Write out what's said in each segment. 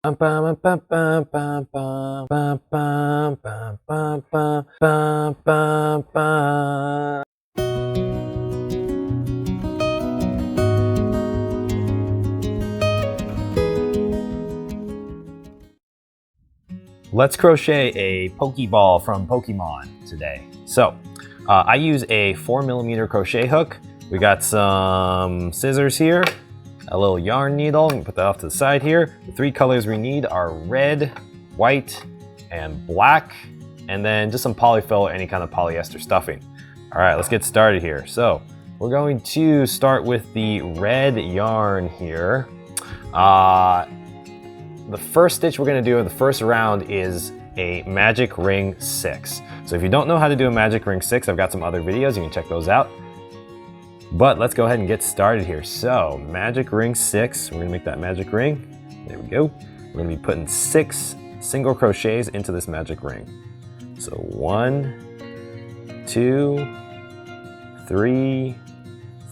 Let's crochet a Pokeball from Pokemon today. So, I use a 4mm crochet hook. We got some scissors here, a little yarn needle. I'm gonna put that off to the side here. The 3 colors we need are red, white, and black, and then just some polyfill or any kind of polyester stuffing. All right, let's get started here. So, we're going to start with the red yarn here. The first stitch we're gonna do in the first round is a magic ring 6. So if you don't know how to do a magic ring 6, I've got some other videos, you can check those out. But let's go ahead and get started here. So magic ring 6, we're gonna make that magic ring. There we go. We're gonna be putting 6 single crochets into this magic ring. So 1, 2, 3,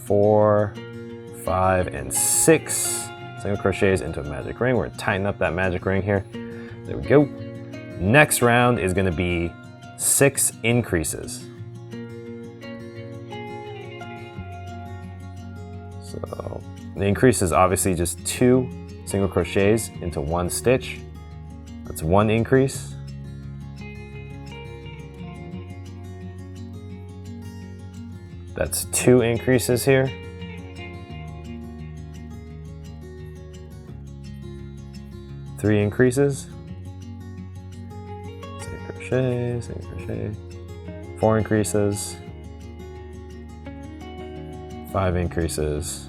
4, 5, and 6. Single crochets into a magic ring. We're gonna tighten up that magic ring here. There we go. Next round is gonna be 6 increases. So the increase is obviously just 2 single crochets into 1 stitch. That's 1 increase. That's 2 increases here. Three increases, single crochet, single crochet, 4 increases, 5 increases,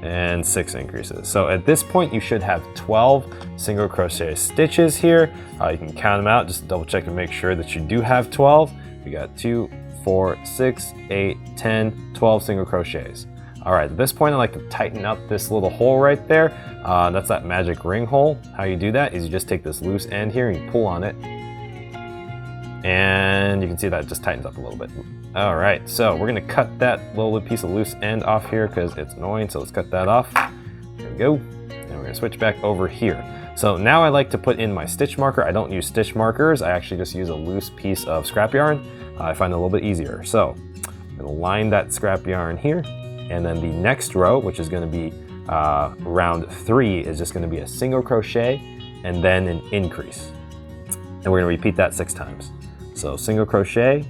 and 6 increases. So at this point you should have 12 single crochet stitches here. You can count them out, just double check and make sure that you do have 12. We got 2, 4, 6, 8, 10, 12 single crochets. All right, at this point I like to tighten up this little hole right there. That's that magic ring hole. How you do that is you just take this loose end here and you pull on it. And you can see that it just tightens up a little bit. All right, so we're gonna cut that little piece of loose end off here because it's annoying, so let's cut that off. There we go. And we're gonna switch back over here. So now I like to put in my stitch marker. I don't use stitch markers. I actually just use a loose piece of scrap yarn. I find it a little bit easier. So I'm gonna line that scrap yarn here. And then the next row, which is going to be round 3, is just going to be a single crochet and then an increase. And we're going to repeat that 6 times. So single crochet,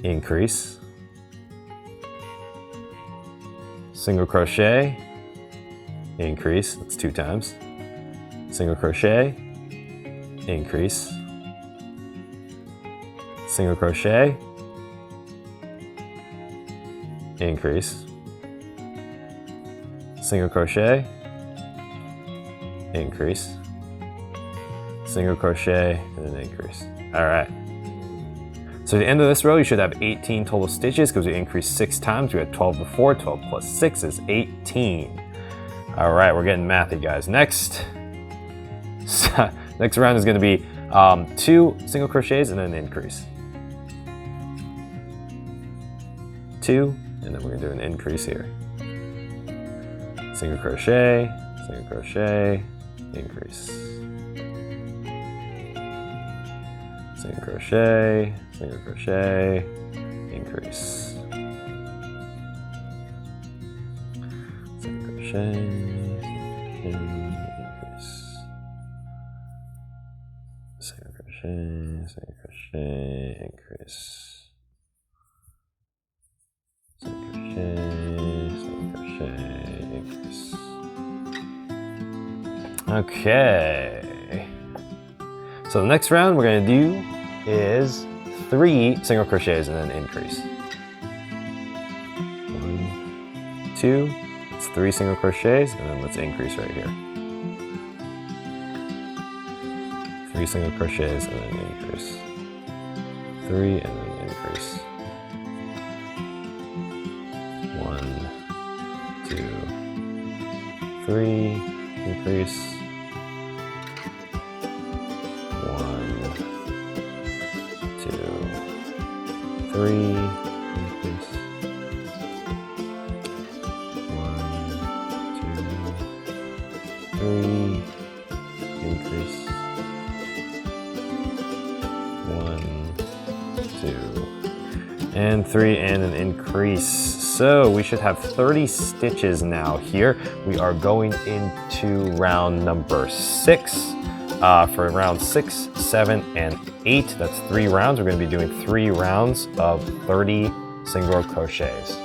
increase, single crochet, increase, that's 2 times, single crochet, increase, single crochet, increase, single crochet, increase, single crochet, and then increase. All right. So at the end of this row, you should have 18 total stitches because we increased 6 times. We had 12 before. 12 plus 6 is 18. All right, we're getting mathy, guys. Next round is going to be 2 single crochets and then an increase. 2. And then we're gonna do an increase here. Single crochet, increase. Single crochet, increase. Single crochet, increase. Single crochet, increase. Single crochet, increase. Okay. So the next round we're going to do is 3 single crochets and then increase. 1, 2, it's 3 single crochets, and then let's increase right here. 3 single crochets and then increase. 3 and then increase. 1, 2, 3, increase. 1, 2, 3, increase. 1, 2, 3, 3, increase, 1, 2, and 3, and an increase. So we should have 30 stitches now here. We are going into round number 6. For round 6, 7, and 8, that's 3 rounds. We're going to be doing 3 rounds of 30 single crochets.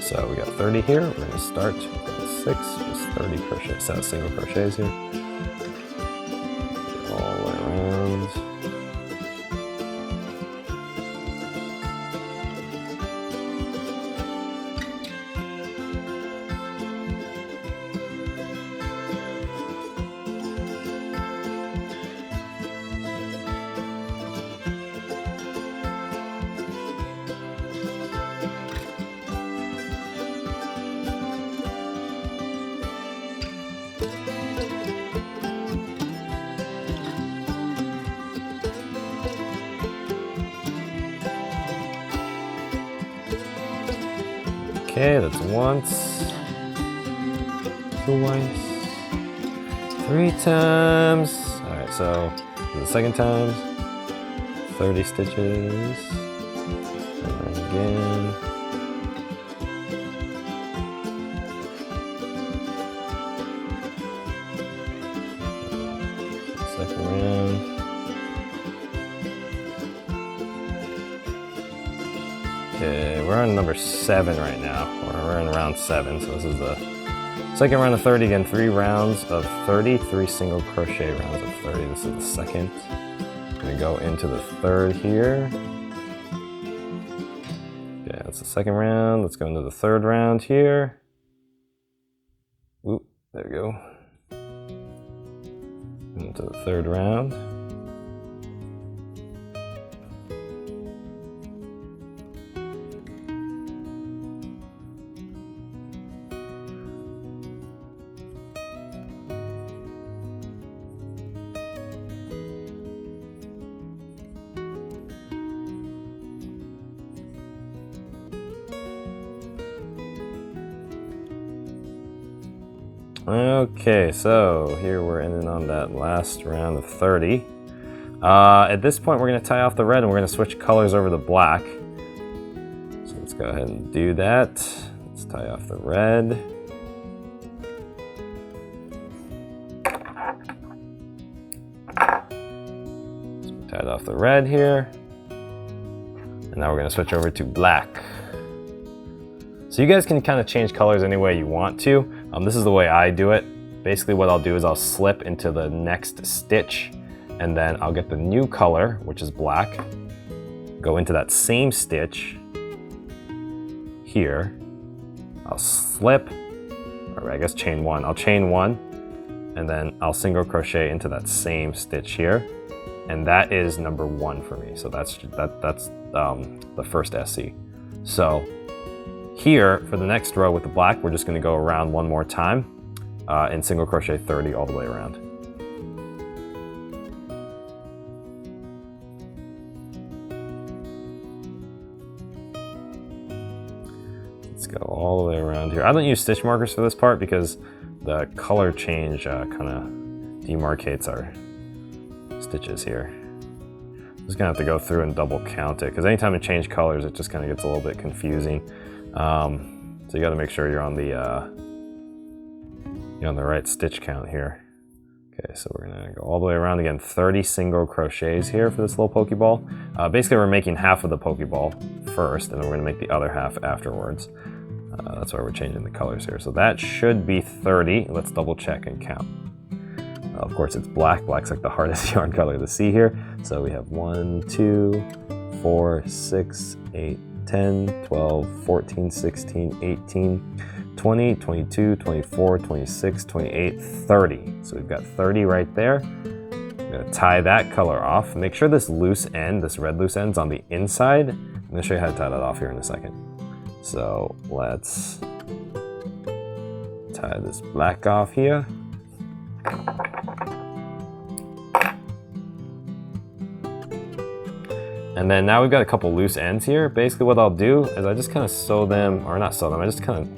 So we got 30 here. We're going to start with 6, just 30 crochets, single crochets here. All the way around. Okay, that's once, twice, 3 times. All right, so the second time, 30 stitches, and again. Second round. Okay, we're on number 7 right now, or we're in round 7, so this is the second round of 30. Again, 3 rounds of 30, 3 single crochet rounds of 30. This is the second. I'm gonna go into the third here. Okay, that's the second round. Let's go into the third round here. Oop, there we go. Into the third round. Okay, so here we're ending on that last round of 30. At this point, we're going to tie off the red and we're going to switch colors over to black. So let's go ahead and do that. Let's tie off the red. So we tied off the red here. And now we're going to switch over to black. So you guys can kind of change colors any way you want to. This is the way I do it. Basically what I'll do is I'll slip into the next stitch and then I'll get the new color, which is black, go into that same stitch here. I'll slip, or I guess chain 1. I'll chain 1 and then I'll single crochet into that same stitch here. And that is number 1 for me. So that's the first SC. So here, for the next row with the black, we're just going to go around one more time and single crochet 30 all the way around. Let's go all the way around here. I don't use stitch markers for this part because the color change kind of demarcates our stitches here. I'm just going to have to go through and double count it because anytime it changes colors, it just kind of gets a little bit confusing. So you got to make sure you're on the right stitch count here. Okay, so we're gonna go all the way around again. 30 single crochets here for this little Pokeball. Basically, we're making half of the Pokeball first, and then we're gonna make the other half afterwards. That's why we're changing the colors here. So that should be 30. Let's double check and count. Of course, it's black. Black's like the hardest yarn color to see here. So we have 1, 2, 4, 6, 8, 10, 12, 14, 16, 18, 20, 22, 24, 26, 28, 30. So we've got 30 right there. I'm going to tie that color off. Make sure this loose end, this red loose end's on the inside. I'm going to show you how to tie that off here in a second. So let's tie this black off here. And then now we've got a couple loose ends here. Basically what I'll do is I just kind of sew them, or not sew them, I just kind of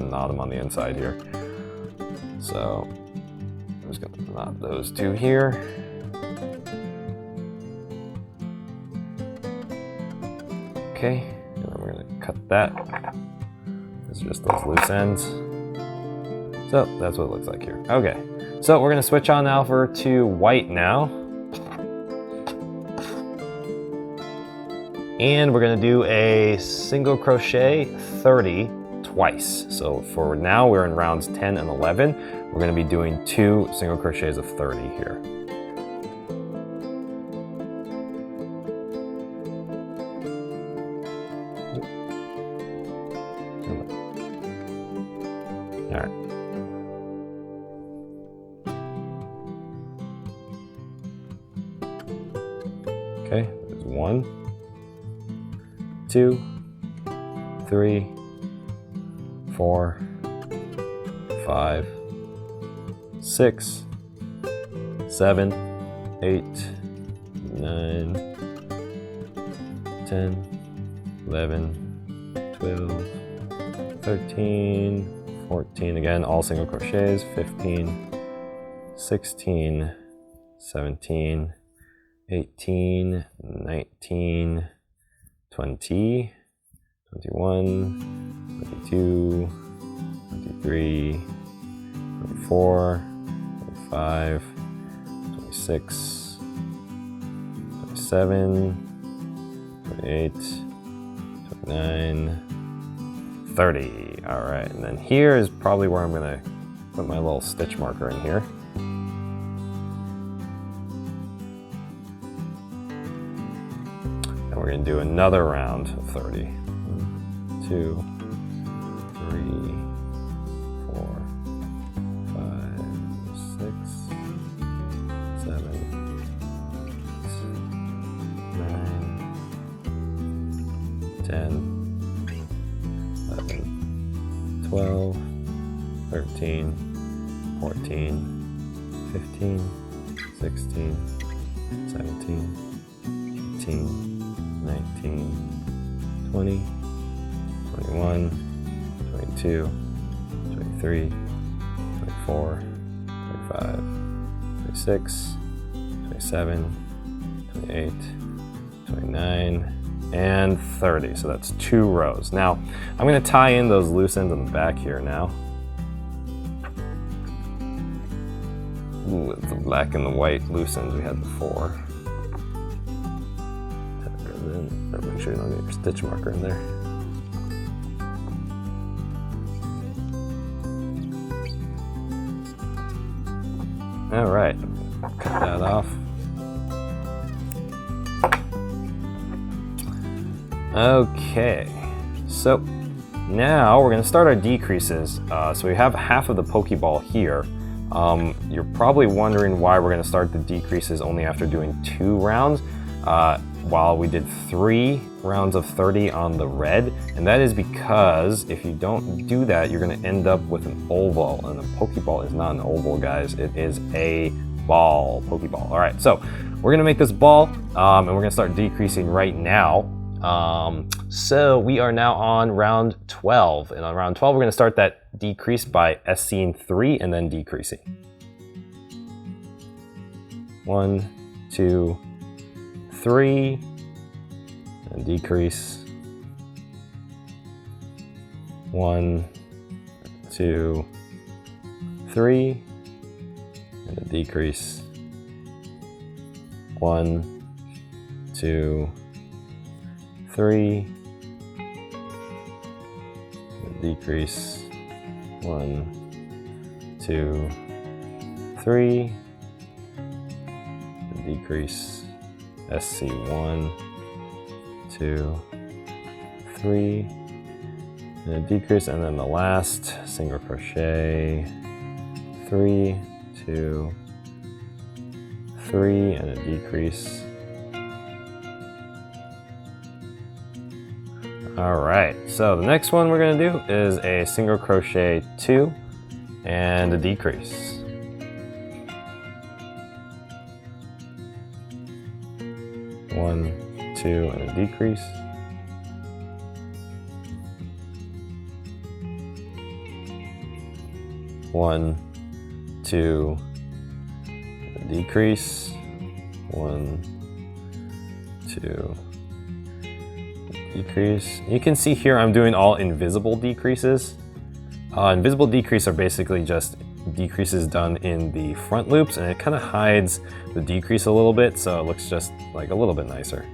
knot them on the inside here. So I'm just gonna knot those two here. Okay, and then we're gonna cut that. It's just those loose ends. So that's what it looks like here. Okay, so we're gonna switch on over to white now. And we're gonna do a single crochet 30 twice. So for now, we're in rounds 10 and 11. We're gonna be doing 2 single crochets of 30 here. All right. Okay, there's 1, 2, 3, 4, 5, 6, 7, 8, 9, 10, 11, 12, 13, 14, again, all single crochets, 15, 16, 17, 18, 19, 20, 21, 22, 23, 24, 25, 26, 27, 28, 29, 30. All right, and then here is probably where I'm gonna put my little stitch marker in here. And we're gonna do another round of 30. 1, 2, 3, 4, 5, 6, 7, 8, 9, 10, 11, 12, 13, 14, 15, 16, 17, 18, 19, 20, 21, 22, 23, 24, 25, 26, 27, 28, 29, and 30. So that's 2 rows. Now, I'm going to tie in those loose ends on the back here now. Ooh, it's the black and the white loose ends we had before. Make sure you don't get your stitch marker in there. All right, cut that off. Okay, so now we're gonna start our decreases. So we have half of the Pokeball here. You're probably wondering why we're gonna start the decreases only after doing 2 rounds, while we did 3 rounds of 30 on the red. And that is because if you don't do that, you're gonna end up with an oval, and a Pokeball is not an oval, guys. It is a ball, Pokeball. All right, so we're gonna make this ball, and we're gonna start decreasing right now. So we are now on round 12, and on round 12 we're going to start that decrease by SCing 3 and then decreasing. 1, 2, 3, and decrease. 1, 2, 3, and a decrease. 1, 2, 3, decrease. 1, 2, 3, decrease. SC 1, 2, 3, and a decrease, and then the last single crochet. 3, 2, 3, and a decrease. All right, so the next one we're going to do is a single crochet 2 and a decrease. 1, 2, and a decrease. 1, 2, decrease, 1, 2, decrease. You can see here I'm doing all invisible decreases. Invisible decrease are basically just decreases done in the front loops, and it kind of hides the decrease a little bit, so it looks just like a little bit nicer.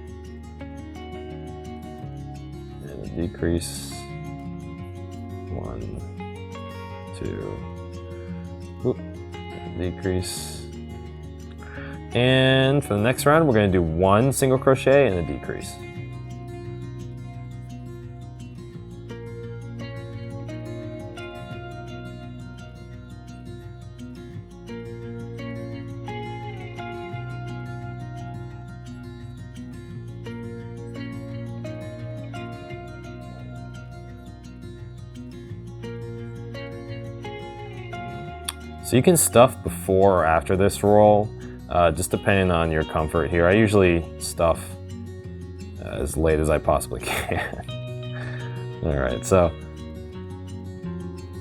And a decrease, 1, 2, decrease. And for the next round, we're going to do 1 single crochet and a decrease. So you can stuff before or after this roll, just depending on your comfort here. I usually stuff as late as I possibly can. All right, so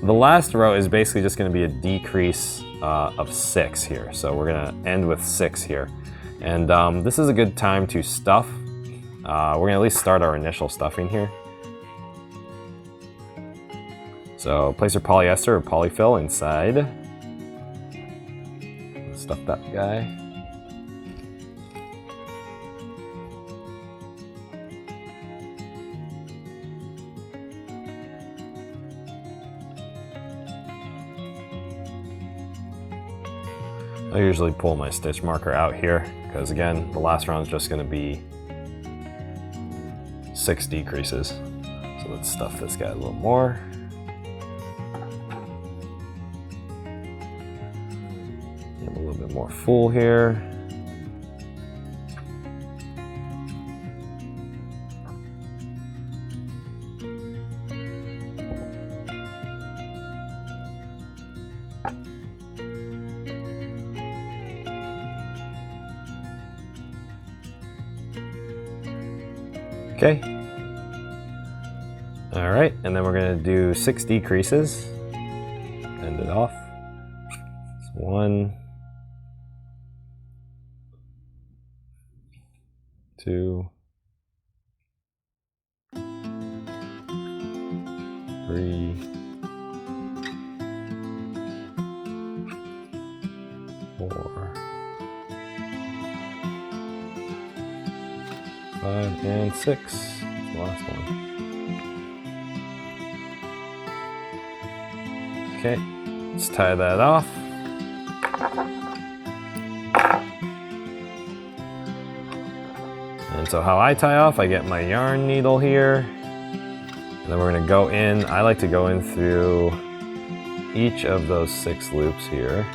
the last row is basically just going to be a decrease of 6 here. So we're going to end with 6 here. And this is a good time to stuff. We're going to at least start our initial stuffing here. So place your polyester or polyfill inside. Stuff that guy. I usually pull my stitch marker out here because, again, the last round is just going to be 6 decreases. So let's stuff this guy a little more. A little bit more full here. Okay. All right, and then we're going to do 6 decreases. End it off. So 1, 2, 3, 4, 5, and 6. That's the last one. Okay, let's tie that off. And so how I tie off, I get my yarn needle here, and then we're going to go in. I like to go in through each of those 6 loops here.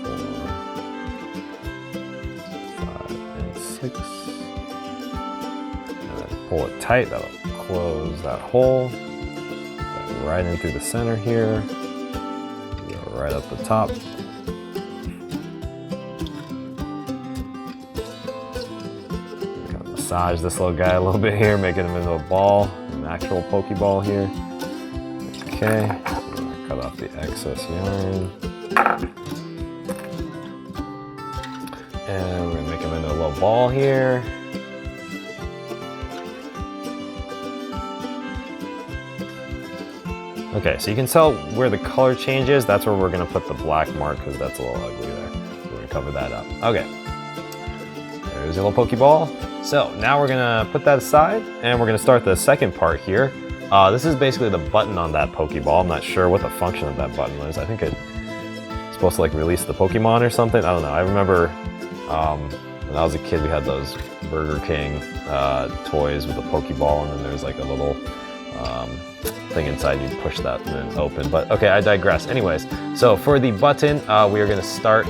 4, 5, and 6. And then pull it tight. That'll close that hole. Go right in through the center here. Go right up the top. Massage this little guy a little bit here, making him into a ball, an actual Pokeball here. Okay, I'm gonna cut off the excess yarn. And we're gonna make him into a little ball here. Okay, so you can tell where the color changes. That's where we're gonna put the black mark because that's a little ugly there. We're gonna cover that up. Okay, there's your little Pokeball. So now we're gonna put that aside and we're gonna start the second part here. This is basically the button on that Pokeball. I'm not sure what the function of that button is. I think it's supposed to like release the Pokemon or something. I don't know. I remember when I was a kid, we had those Burger King toys with a Pokeball, and then there's like a little thing inside. You push that and then open. But okay, I digress. Anyways, so for the button, we are gonna start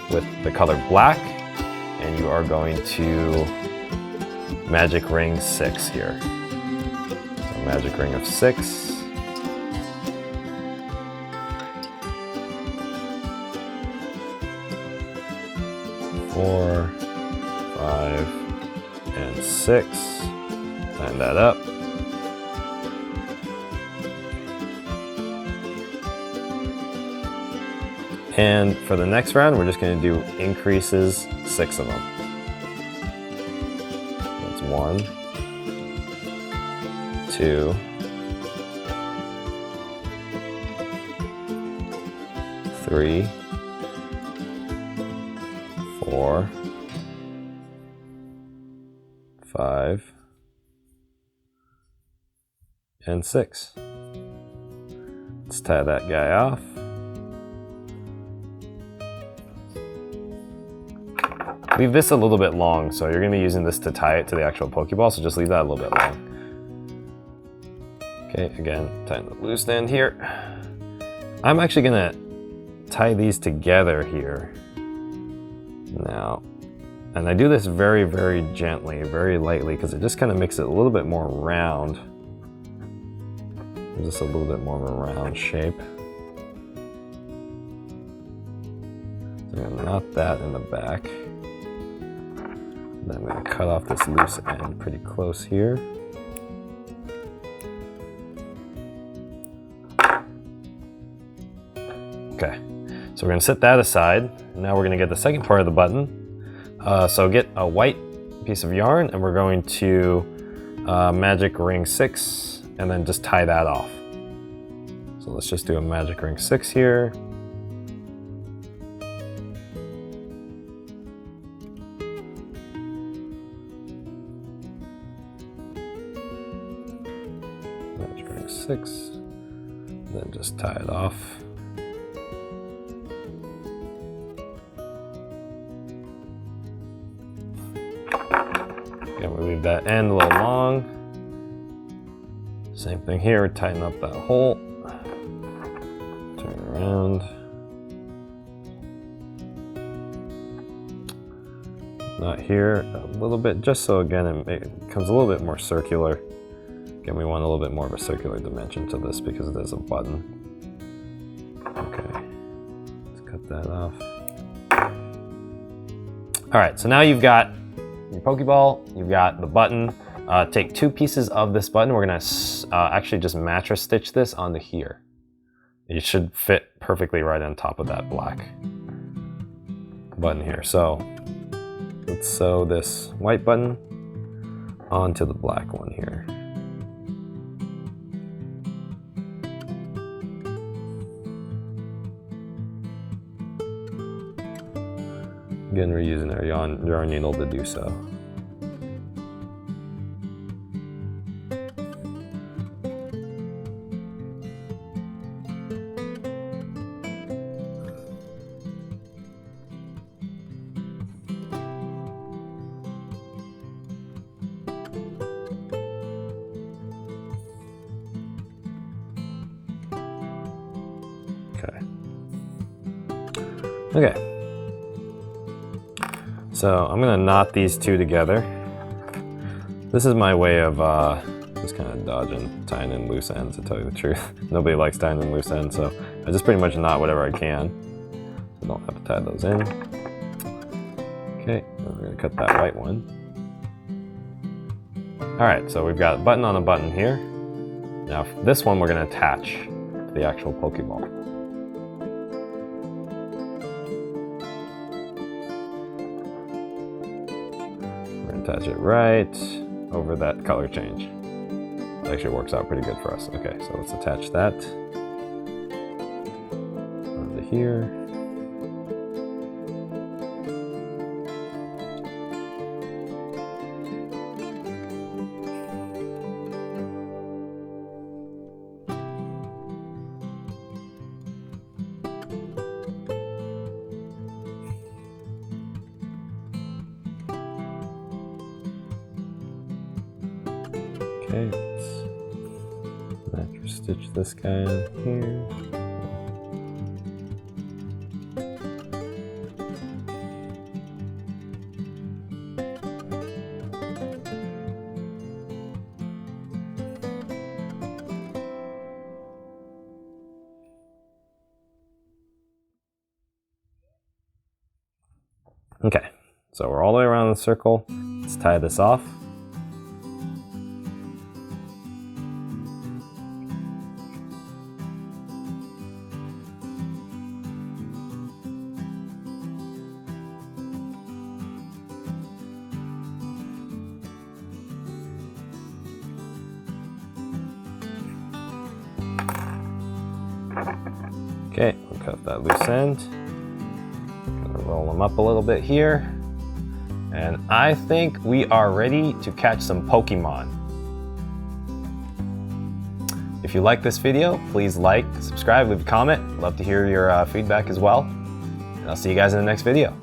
with the color black, and you are going to magic ring 6 here. So magic ring of 6. Four, 5, and 6. Line that up. And for the next round, we're just going to do increases, 6 of them. That's 1, 2, 3, 4, 5, and 6. Let's tie that guy off. Leave this a little bit long, so you're going to be using this to tie it to the actual Pokeball, so just leave that a little bit long. Okay, again, tighten the loose end here. I'm actually going to tie these together here now. And I do this very, very gently, very lightly, because it just kind of makes it a little bit more round. Just a little bit more of a round shape. So I'm going to knot that in the back. Then I'm going to cut off this loose end pretty close here. Okay, so we're going to set that aside. Now we're going to get the second part of the button. So get a white piece of yarn and we're going to magic ring 6 and then just tie that off. So let's just do a magic ring 6 here. Magic ring 6, then just tie it off. Again, we leave that end a little long. Same thing here, tighten up that hole. Turn around. Not here, a little bit, just so again it becomes a little bit more circular. Again, we want a little bit more of a circular dimension to this because there's a button. Okay, let's cut that off. All right, so now you've got your Pokeball, you've got the button. Take 2 pieces of this button. We're gonna actually just mattress stitch this onto here. It should fit perfectly right on top of that black button here. So let's sew this white button onto the black one here. Again, we're using our yarn needle to do so. Okay. So I'm gonna knot these 2 together. This is my way of just kind of dodging tying in loose ends, to tell you the truth. Nobody likes tying in loose ends, so I just pretty much knot whatever I can. So don't have to tie those in. Okay, then we're gonna cut that white one. All right, so we've got a button on a button here. Now this one we're gonna attach to the actual Pokeball. Attach it right over that color change. It actually works out pretty good for us. Okay, so let's attach that onto here. Okay, let's mattress stitch this guy in here. Okay, so we're all the way around the circle. Let's tie this off. Okay, we'll cut that loose end. Gonna roll them up a little bit here. And I think we are ready to catch some Pokemon. If you like this video, please like, subscribe, leave a comment. Love to hear your feedback as well. And I'll see you guys in the next video.